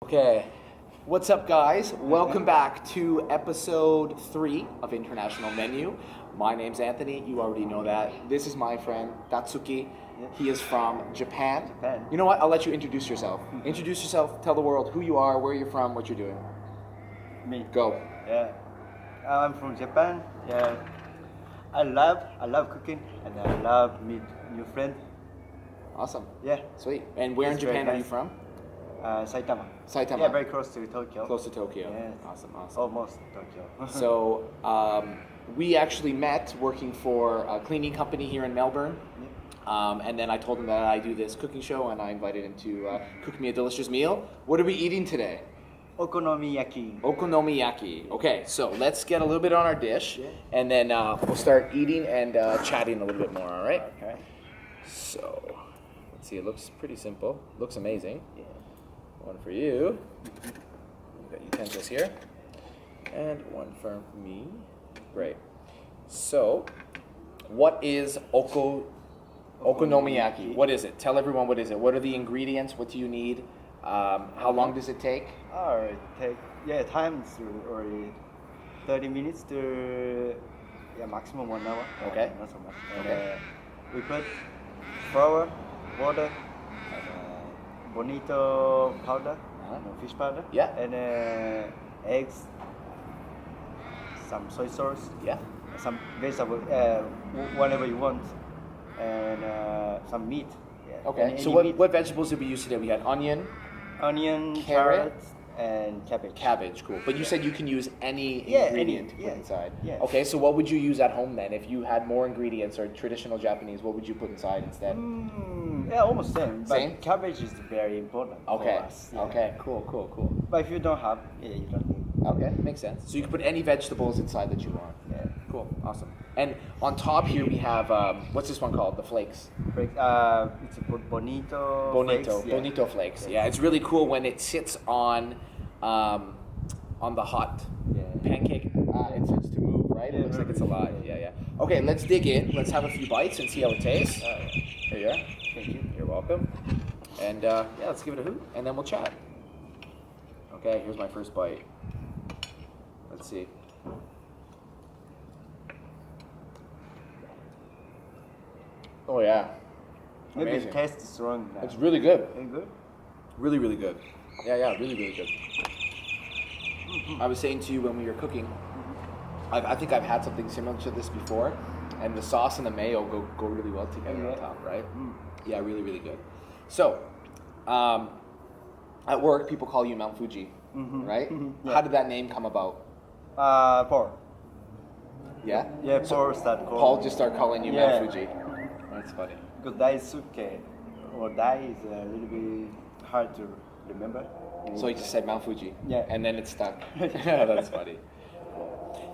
Okay, what's up, guys? Welcome back to episode 3 of International Menu. My name's Anthony, you already know that. This is my friend, Daisuke. He is from Japan. You know what? I'll let you introduce yourself. Introduce yourself, tell the world who you are, where you're from, what you're doing. Me. Go. Yeah. I'm from Japan. Yeah. I love cooking and I love meet new friends. Awesome. Yeah. Sweet. And where in It's very Japan are you nice. from? Saitama. Saitama. Yeah, very close to Tokyo. Close to Tokyo. Yes. Awesome. Almost Tokyo. So, we actually met working for a cleaning company here in Melbourne. And then I told him that I do this cooking show, and I invited him to cook me a delicious meal. What are we eating today? Okonomiyaki. Okonomiyaki. Okay, so let's get a little bit on our dish, and then we'll start eating and chatting a little bit more, all right? Okay. So, let's see, it looks pretty simple. Looks amazing. Yeah. One for you. You've got utensils here. And one for me. Great. So, what is okonomiyaki? What is it? Tell everyone what is it. What are the ingredients? What do you need? How long does it take? Alright, time's already 30 minutes to maximum 1 hour. Okay. Not so much. Okay. And we put flour, water, and bonito powder, fish powder. Yeah. And eggs, some soy sauce. Yeah. Some vegetable, whatever you want, and some meat. Yeah. Okay. And So any meat. what vegetables did we use today? We had Onion, carrot, carrots, and cabbage. cabbage. Cool. But you said you can use any Yeah, ingredient any, to put inside. yeah. Okay. So what would you use at home then? If you had more ingredients or traditional Japanese, what would you put inside instead? Yeah, almost same. But Same? cabbage is very important Okay. for us. Yeah. Okay. Cool. But if you don't have, you don't need. Okay, makes sense. So you can put any vegetables inside that you want. Yeah. Cool, awesome. And on top here we have, what's this one called? The flakes. It's a bonito. Bonito, flakes, yeah. bonito flakes. Yeah, it's really cool when it sits on the hot pancake. It starts to move, right? It looks like it's alive. Yeah. Okay, let's dig in. Let's have a few bites and see how it tastes. Here you are. Thank you. You're welcome. And let's give it a hoot, and then we'll chat. Okay, here's my first bite. Let's see. Oh yeah. Maybe Amazing. the taste is wrong now. It's really good. Very good. Really, really good. Yeah, really good. I was saying to you when we were cooking, I think I've had something similar to this before, and the sauce and the mayo go really well together on top, right? Yeah, really good. So, at work, people call you Mount Fuji, right? Yeah. How did that name come about? Paul. Yeah? Yeah, Paul started calling. Paul just started calling you Yeah. Mount Fuji. That's funny. Because Daisuke or Dai is a little bit hard to remember. So he just said Mount Fuji. Yeah. And then it stuck. That's funny.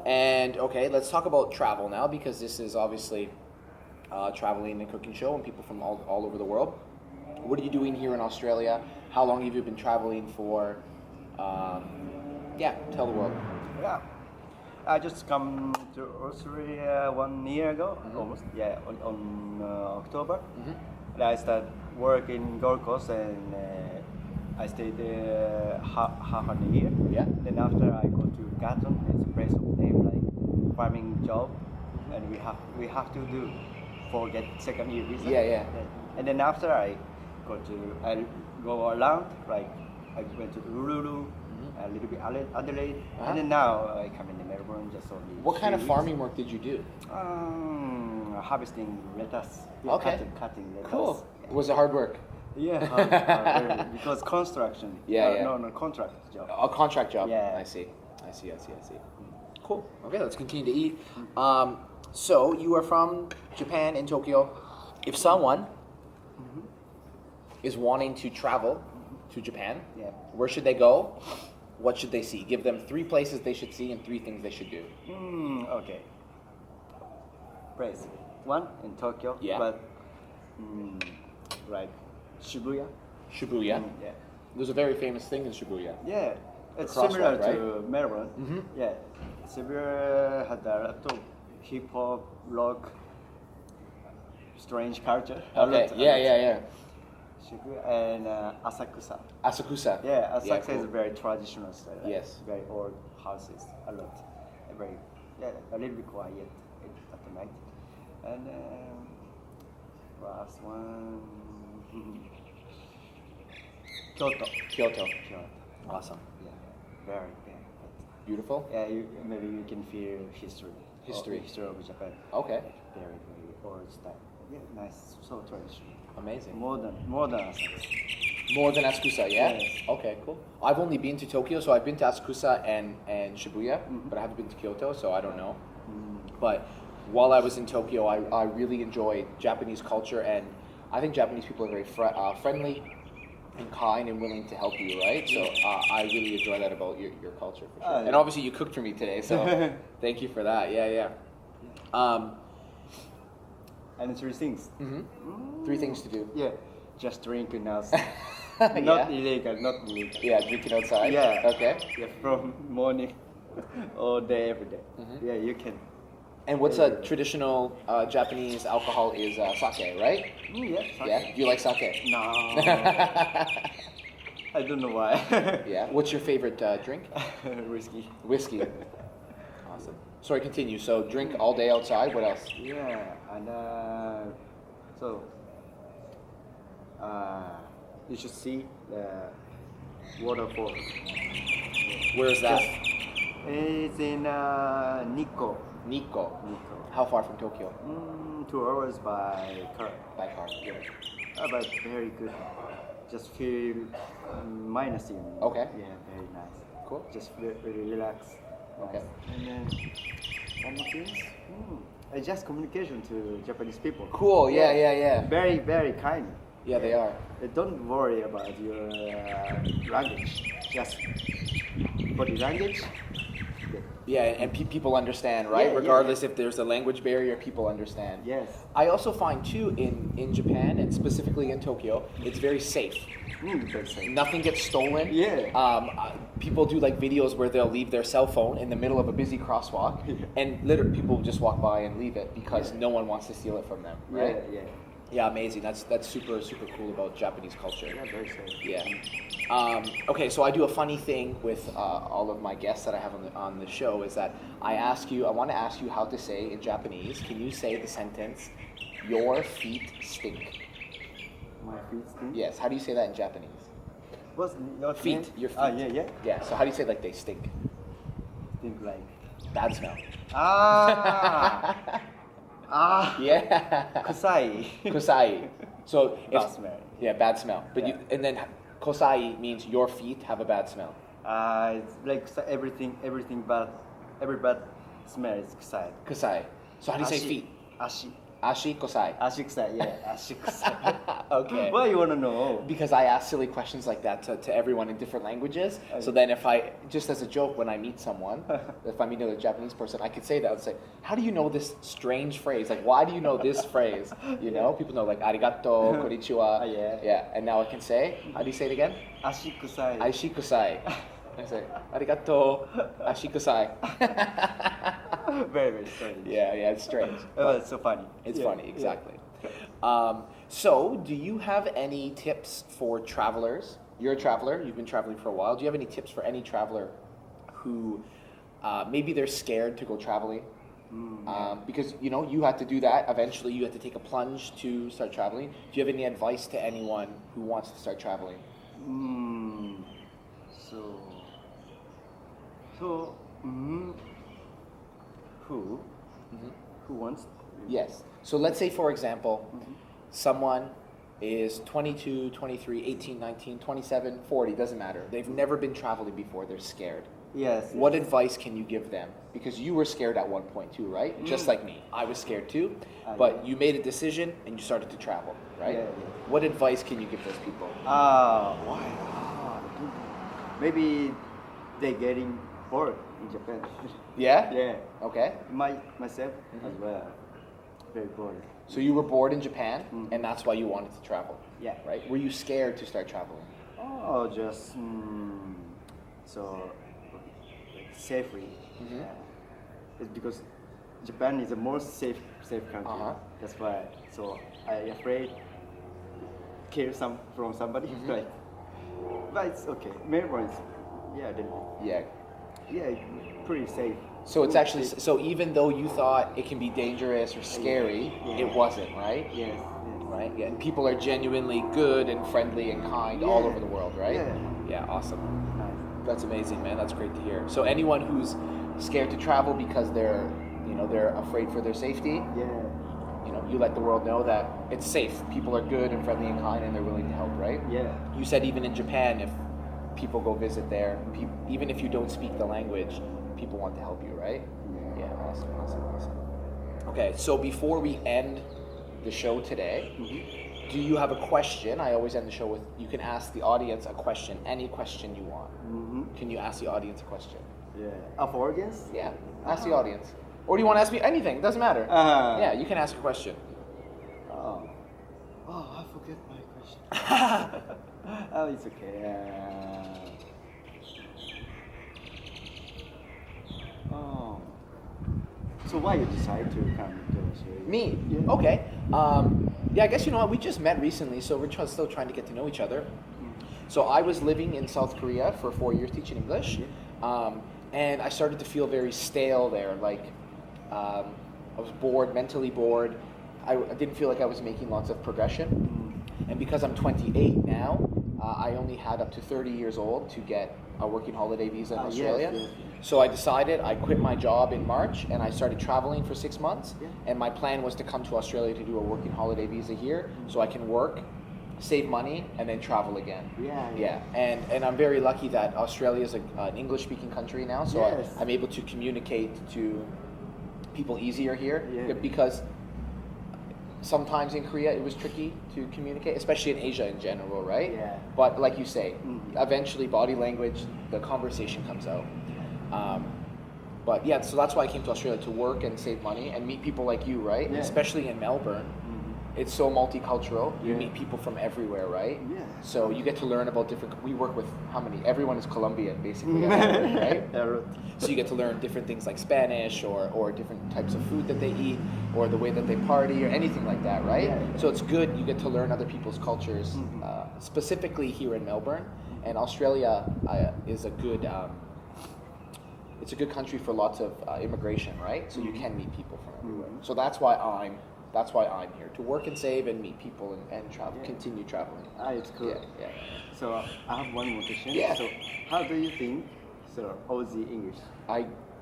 And okay, let's talk about travel now, because this is obviously traveling and cooking show and people from all over the world. What are you doing here in Australia? How long have you been traveling for? Tell the world. Yeah. I just come to Australia 1 year ago, almost. Yeah, on October. And I started work in Gold Coast, and I stayed there half a year. Yeah. Then after I go to Gatton, it's a place of name like farming job, and we have to do for get second year visa. Yeah. And then after I go around, like I went to Uluru, a little bit Adelaide, and then now I come in Melbourne just only. What kind of 3 weeks. farming work did you do? Harvesting lettuce. Okay. Cutting lettuce. Cool. Was it hard work? Yeah, because construction. Yeah. No, contract job. A contract job. Yeah. I see. Cool. Okay, let's continue to eat. So you are from Japan in Tokyo. If someone is wanting to travel to Japan, where should they go? What should they see? Give them 3 places they should see and 3 things they should do. Okay. Place. 1 in Tokyo. Yeah. But like Shibuya. Shibuya. Yeah. There's a very famous thing in Shibuya. Yeah. It's crossroad, similar right? to Melbourne. Yeah. Shibuya had a lot of hip hop, rock, strange culture. Okay. Yeah. Shibuya and Asakusa. Asakusa. Yeah, Asakusa cool. is a very traditional style. Like Yes. Very old houses, a lot. Very, a little bit quiet at the night. And last one, Kyoto. Kyoto. Kyoto. Awesome. Yeah, very big. Beautiful. Yeah, maybe you can feel history. History. History of Japan. Okay. Very, very old style. Yeah, nice. So traditional. Amazing. More than Asakusa. More than Asakusa, yeah? Yes. Okay, cool. I've only been to Tokyo, so I've been to Asakusa and Shibuya, but I haven't been to Kyoto, so I don't know. But while I was in Tokyo, I really enjoyed Japanese culture, and I think Japanese people are very friendly and kind and willing to help you, right? So I really enjoy that about your culture, for sure. And obviously you cooked for me today, so thank you for that. Yeah. And three things. Three things to do. Yeah, just drinking us. Yeah. Not illegal. Yeah, drinking outside. Yeah. Okay. Yeah, from morning, all day, every day. Yeah, you can. And what's a traditional Japanese alcohol is sake, right? Yeah. Yeah. Do you like sake? No. I don't know why. Yeah. What's your favorite drink? Whiskey. Whiskey. Awesome. Sorry, continue. So drink all day outside. What else? Yeah, and so you should see the waterfall. Where is that? It's in Nikko. Nikko. How far from Tokyo? 2 hours by car. By car. Yeah. But very good. Just feel minus in. Okay. Yeah, very nice. Cool. Just really relax. Okay. And then one more thing. Just communication to Japanese people. Cool. Yeah. Very, very kind. Yeah, they are. Don't worry about your language. Just body language. Good. Yeah, and people understand, right? Yeah, Regardless if there's a language barrier, people understand. Yes. I also find too in Japan and specifically in Tokyo, it's very safe. Very safe. Nothing gets stolen. Yeah. People do like videos where they'll leave their cell phone in the middle of a busy crosswalk, and literally people just walk by and leave it because no one wants to steal it from them, right? Yeah. Yeah, amazing. That's super cool about Japanese culture. Yeah, very safe. Yeah. Okay, so I do a funny thing with all of my guests that I have on the show is that I want to ask you how to say in Japanese. Can you say the sentence, "Your feet stink"? My feet stink? Yes. How do you say that in Japanese? What's your Feet. name? Your feet. Yeah. Yeah. So how do you say like they stink? Stink like. Bad smell. Yeah. Kusai. Kusai. So Bad smell. Yeah, bad smell. But Yeah. and then kosai means your feet have a bad smell. It's like everything bad, every bad smell is kusai. Kusai. So how do you say feet? Ashi. Ashi kosai. Ashi kusai, yeah. Ashi kusai. Okay. Why you wanna know? Because I ask silly questions like that to everyone in different languages. So then if I, just as a joke, when I meet someone, if I meet a Japanese person, I could say that. I would say, how do you know this strange phrase? Like, why do you know this phrase? You know, people know like, arigato, konnichiwa. Yeah. Yeah. And now I can say, how do you say it again? Ashi kusai. Aishi kusai. I say, arigato, ashi kusai. Very, very strange. Yeah, it's strange. Oh, it's so funny. It's Yeah, funny, yeah. exactly. So, do you have any tips for travelers? You're a traveler, you've been traveling for a while. Do you have any tips for any traveler who maybe they're scared to go traveling? Because, you know, you had to do that. Eventually, you had to take a plunge to start traveling. Do you have any advice to anyone who wants to start traveling? So, who wants? Yes. So let's say, for example, someone is 22, 23, 18, 19, 27, 40, doesn't matter. They've never been traveling before. They're scared. Yes. What advice can you give them? Because you were scared at one point too, right? Just like me. I was scared too. But you made a decision and you started to travel, right? Yeah. What advice can you give those people? Why? Maybe they're getting bored in Japan. Yeah? Yeah. Okay. Myself as well. Very bored. So you were bored in Japan and that's why you wanted to travel. Yeah. Right? Were you scared to start traveling? Just so safely. It's because Japan is the most safe country. That's why. So I afraid care from somebody. Like, but it's okay. Melbourne is, yeah, Yeah. yeah, pretty safe. So it's actually, so even though you thought it can be dangerous or scary, it wasn't, right? Yes. Right? Yeah. And people are genuinely good and friendly and kind all over the world, right? Yeah, awesome. Nice. That's amazing, man. That's great to hear. So anyone who's scared to travel because they're afraid for their safety, you let the world know that it's safe. People are good and friendly and kind and they're willing to help, right? Yeah. You said even in Japan, if people go visit there, even if you don't speak the language, people want to help you, right? Yeah, awesome. Okay, so before we end the show today, do you have a question? I always end the show with, you can ask the audience a question, any question you want. Can you ask the audience a question? Yeah. For audience? Yeah, ask the audience. Or do you want to ask me anything? Doesn't matter. Yeah, you can ask a question. Oh, I forget my question. Oh, it's okay. So why you decide to come to Australia? Me? Yeah. Okay. Yeah, I guess you know what, we just met recently, so we're still trying to get to know each other. So I was living in South Korea for 4 years teaching English, and I started to feel very stale there. Like, I was bored, mentally bored. I didn't feel like I was making lots of progression. And because I'm 28 now, I only had up to 30 years old to get a working holiday visa in Australia. Yes. So I decided, I quit my job in March and I started traveling for 6 months. And my plan was to come to Australia to do a working holiday visa here so I can work, save money, and then travel again. Yeah. And I'm very lucky that Australia is an English-speaking country now, so I'm able to communicate to people easier here because sometimes in Korea it was tricky to communicate, especially in Asia in general, right? Yeah. But like you say, eventually body language, the conversation comes out. But yeah, so that's why I came to Australia, to work and save money and meet people like you, right? Yeah. Especially in Melbourne. It's so multicultural. You meet people from everywhere, right? Yeah. So you get to learn about we work with how many? Everyone is Colombian, basically, right? So you get to learn different things like Spanish or different types of food that they eat or the way that they party or anything like that, right? So it's good. You get to learn other people's cultures, specifically here in Melbourne. And Australia is a good... it's a good country for lots of immigration, right? So you can meet people from everywhere. So that's why I'm here, to work and save and meet people and travel, continue traveling. It's cool. Yeah. So I have one more question. Yeah. So how do you think Aussie English?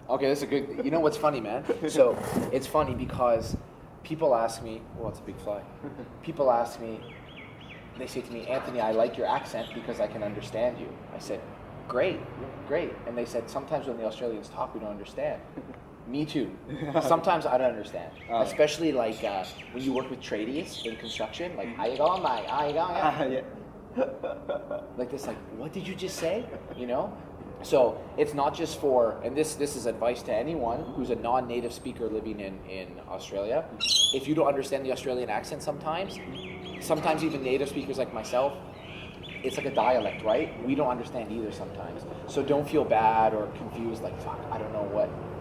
Okay, that's a good. You know what's funny, man? So it's funny because people ask me. Oh, it's a big fly. People ask me. They say to me, Anthony, I like your accent because I can understand you. I said, great. And they said, sometimes when the Australians talk, we don't understand. Me too. Sometimes I don't understand. Especially like when you work with tradies in construction, like, how you going, mate? How you going? Like this, like, what did you just say? You know? So it's not just for, and this is advice to anyone who's a non-native speaker living in Australia. If you don't understand the Australian accent sometimes even native speakers like myself, it's like a dialect, right? We don't understand either sometimes. So don't feel bad or confused, like, fuck, I don't know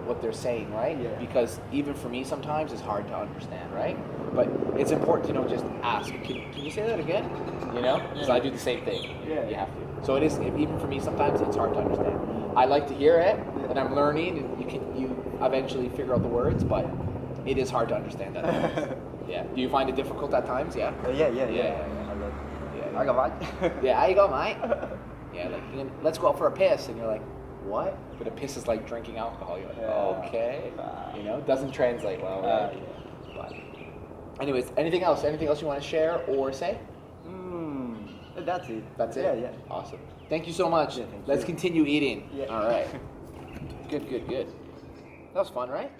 what they're saying, right? Yeah. Because even for me sometimes it's hard to understand, right? But it's important to know, just ask, can you say that again? You know? Because I do the same thing. Yeah. You have to. So it is, even for me sometimes it's hard to understand. I like to hear it, and I'm learning, and you eventually figure out the words, but it is hard to understand at times. Yeah. Do you find it difficult at times? Yeah? Yeah. I got mate. Yeah, how you go, mate? Yeah, like, let's go out for a piss, and you're like, what? But a piss is like drinking alcohol. You're like, okay. You know, doesn't translate well, right? But anyways, anything else you want to share or say? That's it. That's it? Yeah. Awesome. Thank you so much. Yeah, thank Let's you. continue eating. Yeah. All right. Good. That was fun, right?